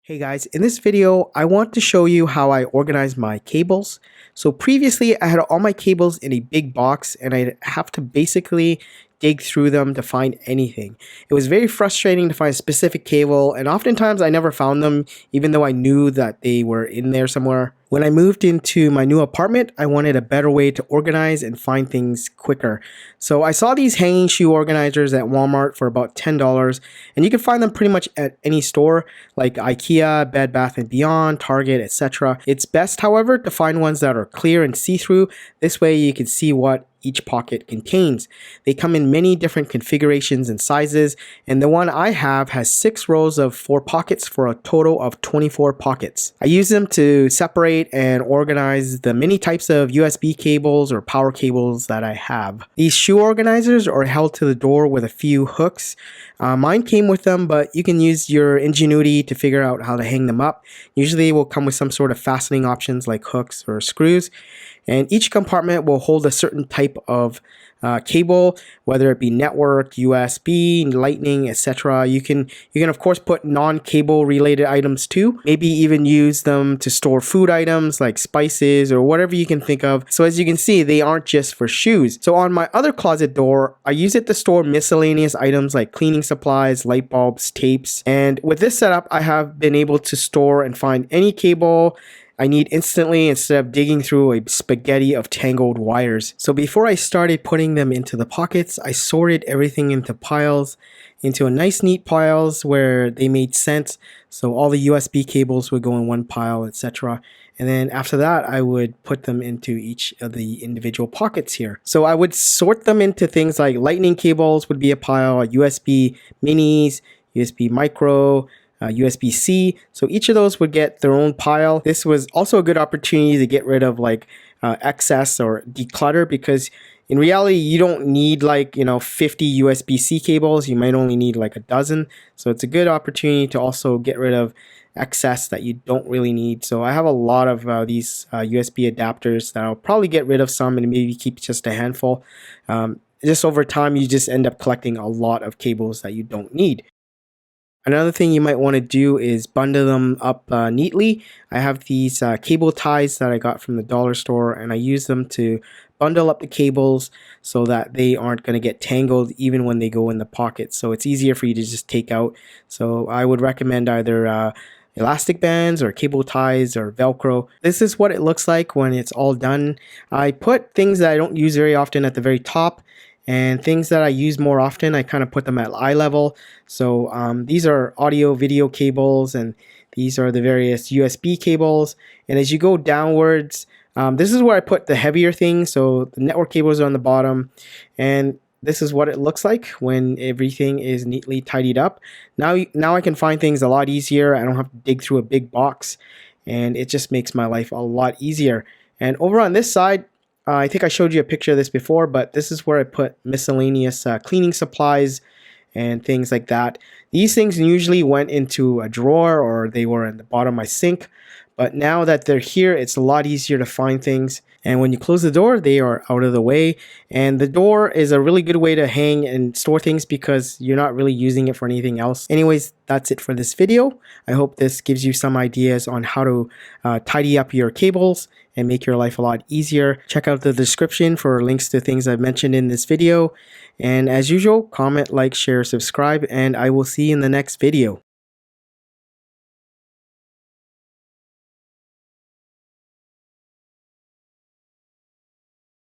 Hey guys, in this video, I want to show you how I organize my cables. So previously I had all my cables in a big box and I'd have to basically dig through them to find anything. It was very frustrating to find a specific cable and oftentimes I never found them even though I knew that they were in there somewhere. When I moved into my new apartment, I wanted a better way to organize and find things quicker. So I saw these hanging shoe organizers at Walmart for about $10 and you can find them pretty much at any store like IKEA, Bed Bath & Beyond, Target, etc. It's best, however, to find ones that are clear and see-through. This way you can see what each pocket contains. They come in many different configurations and sizes, and the one I have has 6 rows of 4 pockets for a total of 24 pockets. I use them to separate and organize the many types of USB cables or power cables that I have. These shoe organizers are held to the door with a few hooks. Mine came with them, but you can use your ingenuity to figure out how to hang them up. Usually it will come with some sort of fastening options like hooks or screws. And each compartment will hold a certain type of cable, whether it be network, USB, lightning, etc. You can of course put non-cable related items too. Maybe even use them to store food items like spices or whatever you can think of. So as you can see, they aren't just for shoes. So on my other closet door, I use it to store miscellaneous items like cleaning supplies, light bulbs, tapes. And with this setup, I have been able to store and find any cable I need instantly instead of digging through a spaghetti of tangled wires. So before I started putting them into the pockets, I sorted everything into piles, into a nice neat piles where they made sense. So all the USB cables would go in one pile, etc. And then after that, I would put them into each of the individual pockets here. So I would sort them into things like lightning cables would be a pile, USB minis, USB micro, USB-C. So each of those would get their own pile. This was also a good opportunity to get rid of like excess or declutter, because in reality you don't need 50 USB-C cables. You might only need like a dozen. So it's a good opportunity to also get rid of excess that you don't really need. So I have a lot of these USB adapters that I'll probably get rid of some and maybe keep just a handful. Just over time you just end up collecting a lot of cables that you don't need. Another thing you might want to do is bundle them up neatly. I have these cable ties that I got from the dollar store, and I use them to bundle up the cables so that they aren't going to get tangled even when they go in the pocket. So it's easier for you to just take out. So I would recommend either elastic bands or cable ties or Velcro. This is what it looks like when it's all done. I put things that I don't use very often at the very top, and things that I use more often, I kind of put them at eye level. So these are audio video cables, and these are the various USB cables. And as you go downwards, this is where I put the heavier things. So the network cables are on the bottom, and this is what it looks like when everything is neatly tidied up. Now I can find things a lot easier. I don't have to dig through a big box, and it just makes my life a lot easier. And over on this side, I think I showed you a picture of this before, but this is where I put miscellaneous cleaning supplies and things like that. These things usually went into a drawer or they were in the bottom of my sink, but now that they're here, it's a lot easier to find things. And when you close the door, they are out of the way. And the door is a really good way to hang and store things because you're not really using it for anything else. Anyways, that's it for this video. I hope this gives you some ideas on how to tidy up your cables and make your life a lot easier. Check out the description for links to things I've mentioned in this video. And as usual, comment, like, share, subscribe, and I will see you in the next video.